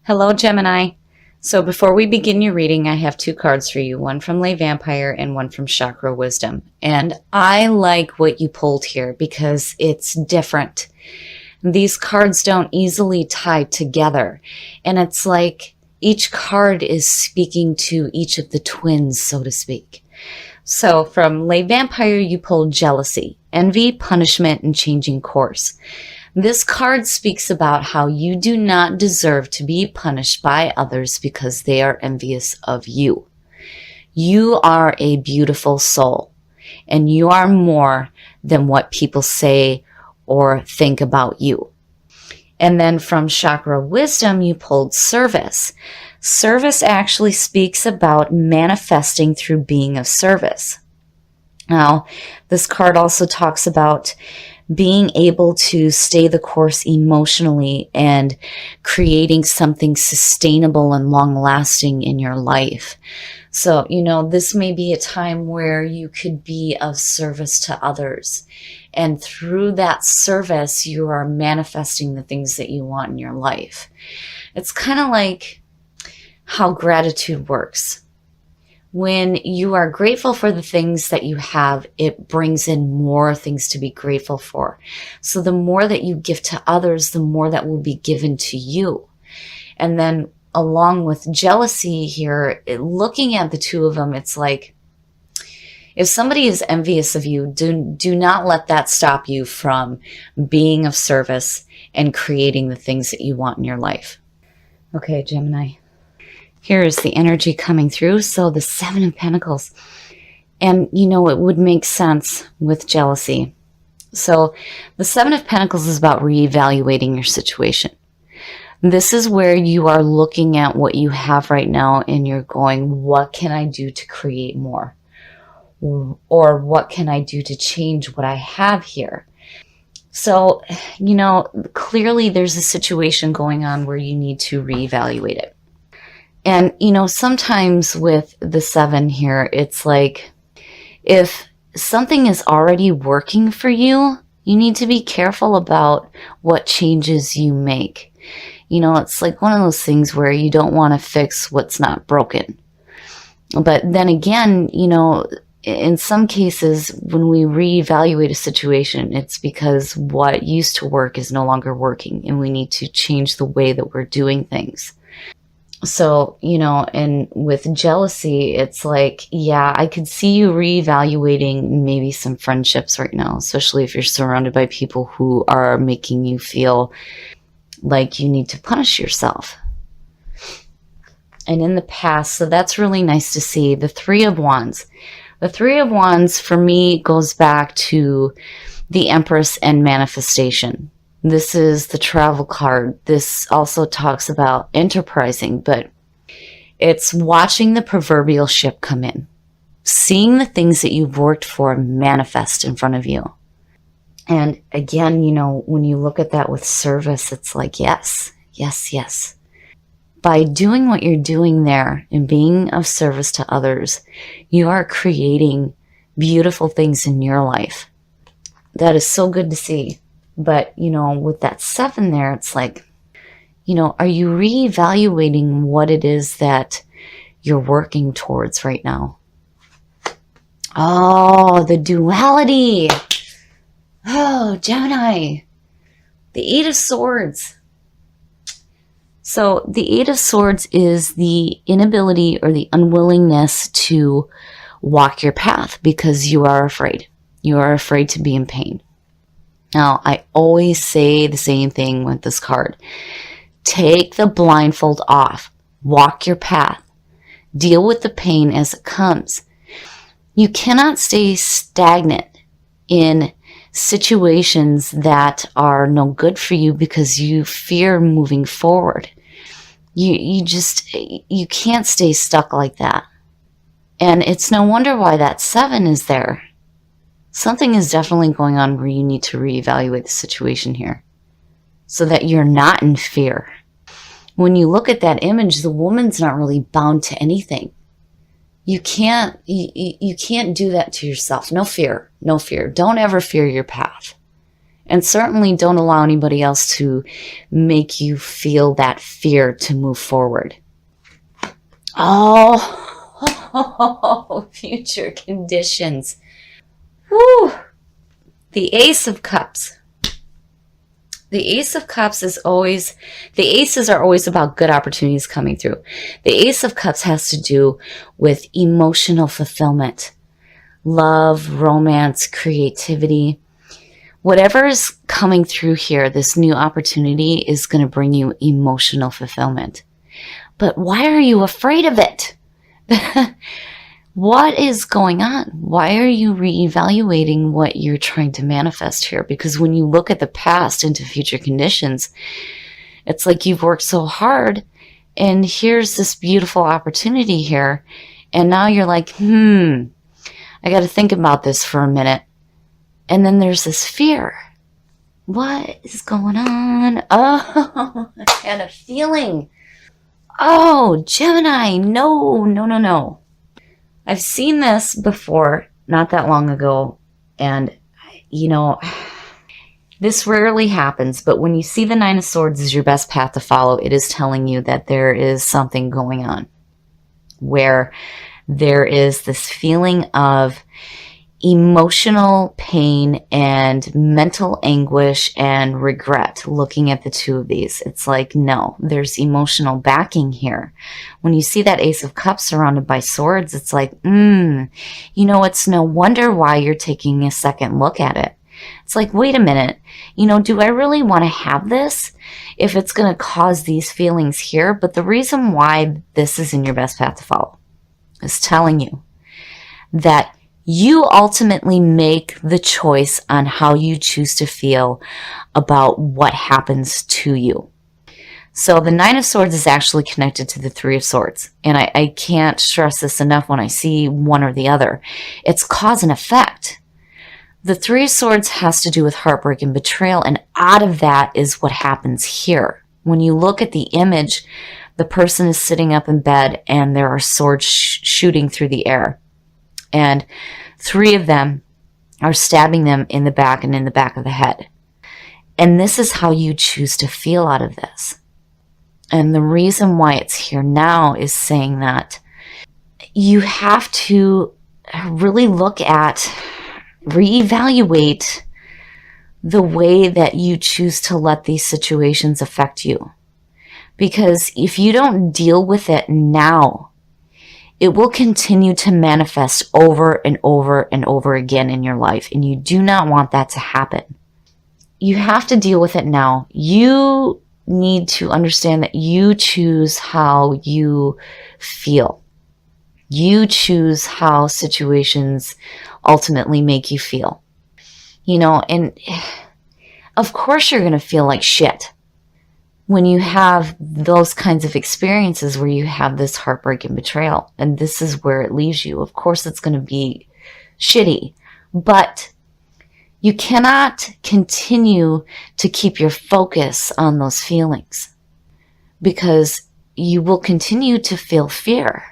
Hello, Gemini. So before we begin your reading, I have two cards for you, one from Lay Vampire and one from Chakra Wisdom. And I like what you pulled here because it's different. These cards don't easily tie together. And it's like each card is speaking to each of the twins, so to speak. So from Lay Vampire, you pulled jealousy, envy, punishment, and changing course. This card speaks about how you do not deserve to be punished by others because they are envious of you. You are a beautiful soul, and you are more than what people say or think about you. And then from Chakra Wisdom, you pulled service. Service actually speaks about manifesting through being of service. Now, this card also talks about being able to stay the course emotionally and creating something sustainable and long-lasting in your life. So, this may be a time where you could be of service to others. And through that service, you are manifesting the things that you want in your life. It's kind of like how gratitude works. When you are grateful for the things that you have, it brings in more things to be grateful for. So the more that you give to others, the more that will be given to you. And then along with jealousy here, looking at the two of them, it's like, if somebody is envious of you, do not let that stop you from being of service and creating the things that you want in your life. Okay, Gemini. Here is the energy coming through. So the Seven of Pentacles. And it would make sense with jealousy. So the Seven of Pentacles is about reevaluating your situation. This is where you are looking at what you have right now and you're going, what can I do to create more? Or what can I do to change what I have here? So, clearly there's a situation going on where you need to reevaluate it. And, sometimes with the seven here, it's like if something is already working for you, you need to be careful about what changes you make. It's like one of those things where you don't want to fix what's not broken. But then again, in some cases, when we reevaluate a situation, it's because what used to work is no longer working, and we need to change the way that we're doing things. So, and with jealousy, it's like, yeah, I could see you reevaluating maybe some friendships right now, especially if you're surrounded by people who are making you feel like you need to punish yourself. And in the past, so that's really nice to see. The Three of Wands. The Three of Wands, for me, goes back to the Empress and manifestation. This is the travel card. This also talks about enterprising, but it's watching the proverbial ship come in. Seeing the things that you've worked for manifest in front of you. And again, when you look at that with service, it's like, yes, yes, yes. By doing what you're doing there and being of service to others, you are creating beautiful things in your life. That is so good to see. But, with that seven there, it's like, are you reevaluating what it is that you're working towards right now? Oh, the duality. Oh, Gemini. The Eight of Swords. So the Eight of Swords is the inability or the unwillingness to walk your path because you are afraid. You are afraid to be in pain. Now, I always say the same thing with this card. Take the blindfold off. Walk your path. Deal with the pain as it comes. You cannot stay stagnant in situations that are no good for you because you fear moving forward. You can't stay stuck like that. And it's no wonder why that seven is there. Something is definitely going on where you need to reevaluate the situation here so that you're not in fear. When you look at that image, the woman's not really bound to anything. You can't do that to yourself. No fear. No fear. Don't ever fear your path. And certainly don't allow anybody else to make you feel that fear to move forward. Oh, future conditions. Whew. The Ace of Cups. The Ace of Cups is always, the aces are always about good opportunities coming through. The Ace of Cups has to do with emotional fulfillment, love, romance, creativity. Whatever is coming through here, this new opportunity is going to bring you emotional fulfillment. But why are you afraid of it? What is going on? Why are you reevaluating what you're trying to manifest here? Because when you look at the past into future conditions, it's like you've worked so hard and here's this beautiful opportunity here. And now you're like, I got to think about this for a minute. And then there's this fear. What is going on? Oh, I had a feeling. Oh, Gemini, no. I've seen this before, not that long ago, and, this rarely happens, but when you see the Nine of Swords as your best path to follow, it is telling you that there is something going on, where there is this feeling of emotional pain and mental anguish and regret looking at the two of these. It's like, no, there's emotional backing here. When you see that Ace of Cups surrounded by swords, it's like, it's no wonder why you're taking a second look at it. It's like, wait a minute, do I really want to have this if it's going to cause these feelings here? But the reason why this is in your best path to follow is telling you that you ultimately make the choice on how you choose to feel about what happens to you. So the Nine of Swords is actually connected to the Three of Swords. And I can't stress this enough when I see one or the other. It's cause and effect. The Three of Swords has to do with heartbreak and betrayal. And out of that is what happens here. When you look at the image, the person is sitting up in bed and there are swords shooting through the air. And three of them are stabbing them in the back and in the back of the head. And this is how you choose to feel out of this. And the reason why it's here now is saying that you have to really look at, reevaluate the way that you choose to let these situations affect you. Because if you don't deal with it now, it will continue to manifest over and over and over again in your life. And you do not want that to happen. You have to deal with it now. You need to understand that you choose how you feel. You choose how situations ultimately make you feel. And of course you're going to feel like shit when you have those kinds of experiences where you have this heartbreak and betrayal, and this is where it leaves you. Of course, it's going to be shitty, but you cannot continue to keep your focus on those feelings because you will continue to feel fear.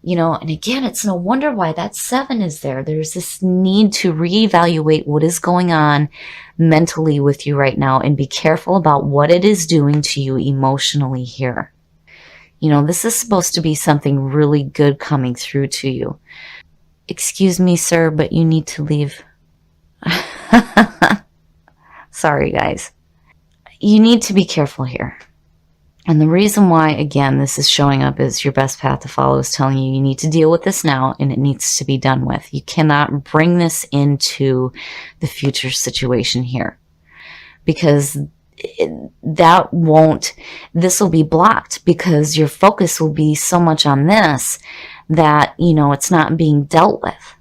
And again, it's no wonder why that 7 is there. There's this need to reevaluate what is going on mentally with you right now and be careful about what it is doing to you emotionally here. This is supposed to be something really good coming through to you. Excuse me, sir, but you need to leave. Sorry, guys. You need to be careful here. And the reason why, again, this is showing up as your best path to follow is telling you need to deal with this now and it needs to be done with. You cannot bring this into the future situation here because this will be blocked because your focus will be so much on this that, it's not being dealt with.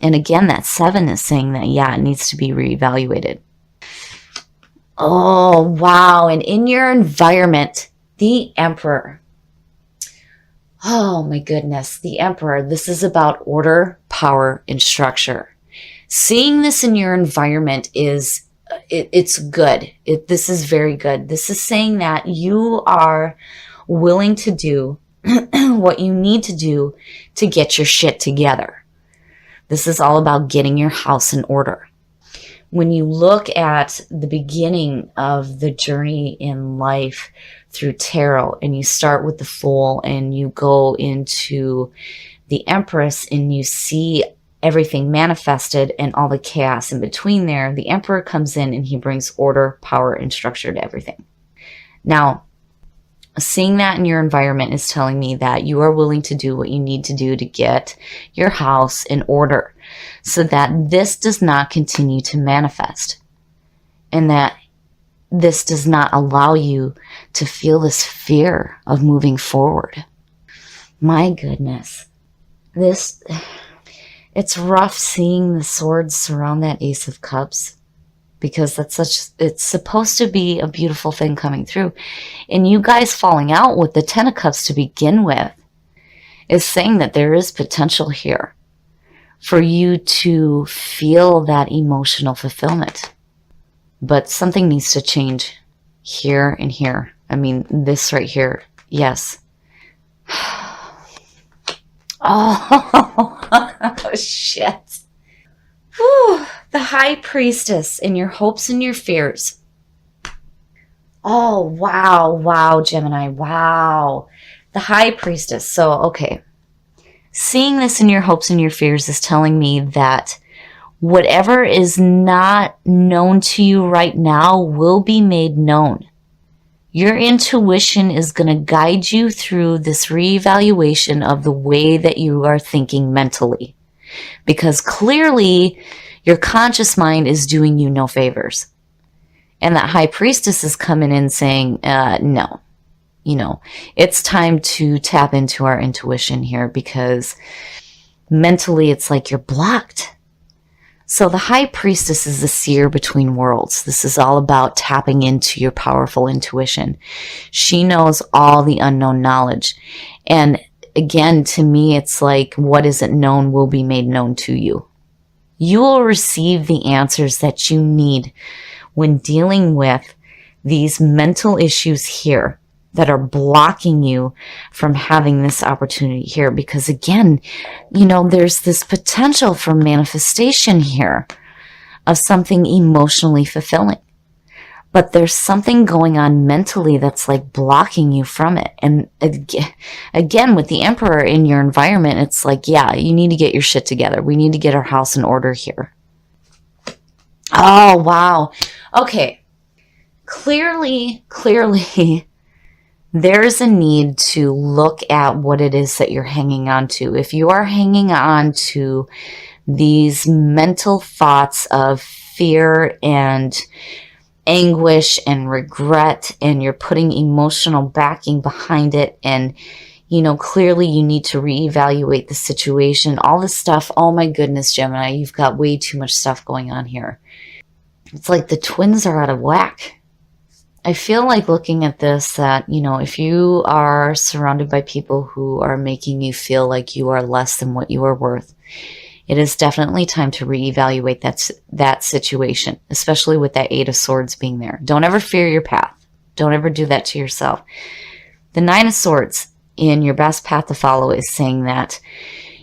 And again, that 7 is saying that, it needs to be reevaluated. Oh, wow. And in your environment, the Emperor. Oh my goodness, the Emperor. This is about order, power, and structure. Seeing this in your environment it's good. This is very good. This is saying that you are willing to do what you need to do to get your shit together. This is all about getting your house in order. when you look at the beginning of the journey in life through tarot, and you start with the Fool and you go into the Empress and you see everything manifested and all the chaos in between there, the Emperor comes in and he brings order, power, and structure to everything. Now, seeing that in your environment is telling me that you are willing to do what you need to do to get your house in order so that this does not continue to manifest, and that this does not allow you to feel this fear of moving forward. My goodness. It's rough seeing the swords surround that Ace of Cups, because it's supposed to be a beautiful thing coming through. And you guys falling out with the Ten of Cups to begin with is saying that there is potential here for you to feel that emotional fulfillment. But something needs to change here and here. I mean, this right here. Yes. Oh, shit. Whew. The High Priestess in your hopes and your fears. Oh, wow. Wow, Gemini. Wow. The High Priestess. So, okay. Seeing this in your hopes and your fears is telling me that whatever is not known to you right now will be made known. Your intuition is going to guide you through this reevaluation of the way that you are thinking mentally. Because clearly, your conscious mind is doing you no favors. And that High Priestess is coming in saying, no. You know, it's time to tap into our intuition here, because mentally it's like you're blocked. So the High Priestess is the seer between worlds. This is all about tapping into your powerful intuition. She knows all the unknown knowledge. And again, to me, it's like what isn't known will be made known to you. You will receive the answers that you need when dealing with these mental issues here that are blocking you from having this opportunity here. Because again, you know, there's this potential for manifestation here of something emotionally fulfilling. But there's something going on mentally that's like blocking you from it. And again, with the Emperor in your environment, it's like, yeah, you need to get your shit together. We need to get our house in order here. Oh, wow. Okay. Clearly, there's a need to look at what it is that you're hanging on to. If you are hanging on to these mental thoughts of fear and anguish and regret, and you're putting emotional backing behind it, and you know, clearly you need to reevaluate the situation, all this stuff. Oh my goodness, Gemini, you've got way too much stuff going on here. It's like the twins are out of whack. I feel like looking at this that, you know, if you are surrounded by people who are making you feel like you are less than what you are worth, it is definitely time to reevaluate that situation, especially with that Eight of Swords being there. Don't ever fear your path. Don't ever do that to yourself. The Nine of Swords in your best path to follow is saying that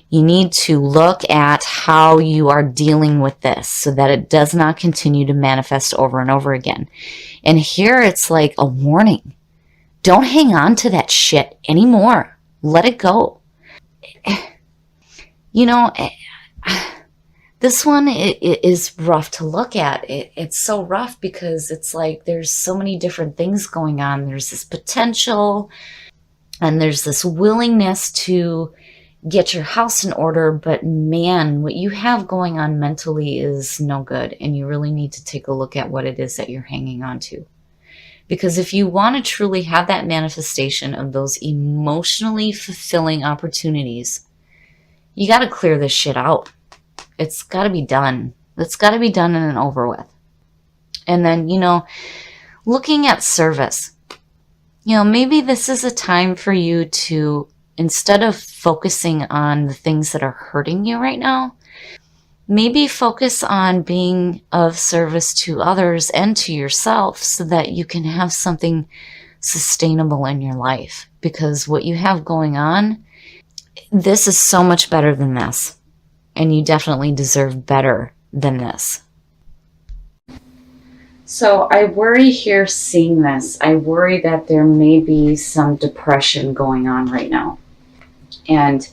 you need to look at how you are dealing with this so that it does not continue to manifest over and over again. And here it's like a warning. Don't hang on to that shit anymore. Let it go. You know, this one it is rough to look at. It's so rough because it's like there's so many different things going on. There's this potential and there's this willingness to get your house in order, but man, what you have going on mentally is no good, and you really need to take a look at what it is that you're hanging on to. Because if you want to truly have that manifestation of those emotionally fulfilling opportunities, you got to clear this shit out. It's got to be done. It's got to be done and over with. And then, you know, looking at service, you know, maybe this is a time for you to, instead of focusing on the things that are hurting you right now, maybe focus on being of service to others and to yourself so that you can have something sustainable in your life. Because what you have going on, this is so much better than this. And you definitely deserve better than this. So I worry here seeing this. I worry that there may be some depression going on right now. And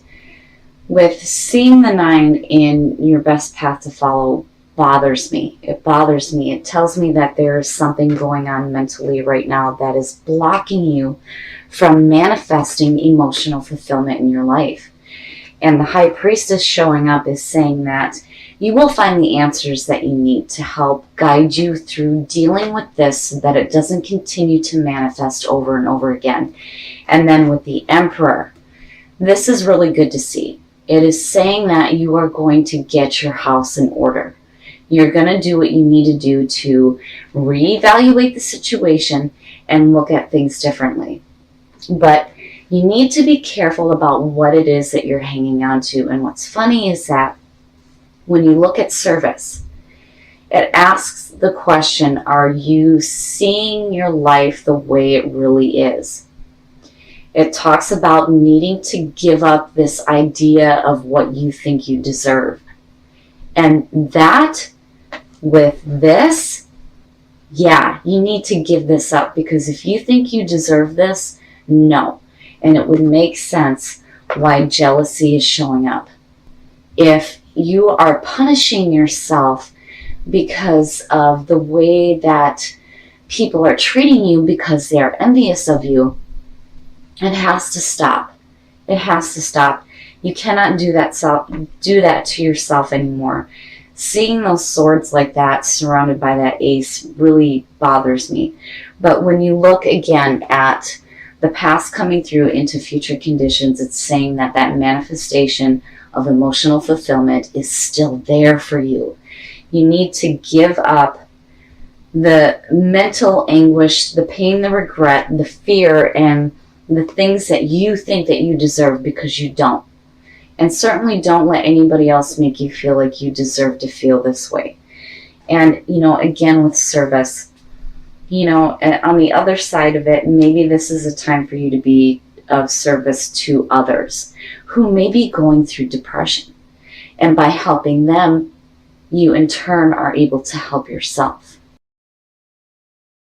with seeing the 9 in your best path to follow bothers me. It bothers me. It tells me that there is something going on mentally right now that is blocking you from manifesting emotional fulfillment in your life. And the High Priestess showing up is saying that you will find the answers that you need to help guide you through dealing with this so that it doesn't continue to manifest over and over again. And then with the Emperor, this is really good to see. It is saying that you are going to get your house in order. You're going to do what you need to do to reevaluate the situation and look at things differently. But you need to be careful about what it is that you're hanging on to. And what's funny is that when you look at service, it asks the question, are you seeing your life the way it really is? It talks about needing to give up this idea of what you think you deserve. And that, with this, yeah, you need to give this up, because if you think you deserve this, no. And it would make sense why jealousy is showing up. If you are punishing yourself because of the way that people are treating you because they are envious of you, it has to stop. It has to stop. You cannot do that to yourself anymore. Seeing those swords like that surrounded by that ace really bothers me. But when you look again at the past coming through into future conditions, it's saying that that manifestation of emotional fulfillment is still there for you. You need to give up the mental anguish, the pain, the regret, the fear, and the things that you think that you deserve, because you don't. And certainly don't let anybody else make you feel like you deserve to feel this way. And, again, with service, on the other side of it, maybe this is a time for you to be of service to others who may be going through depression. And by helping them, you in turn are able to help yourself.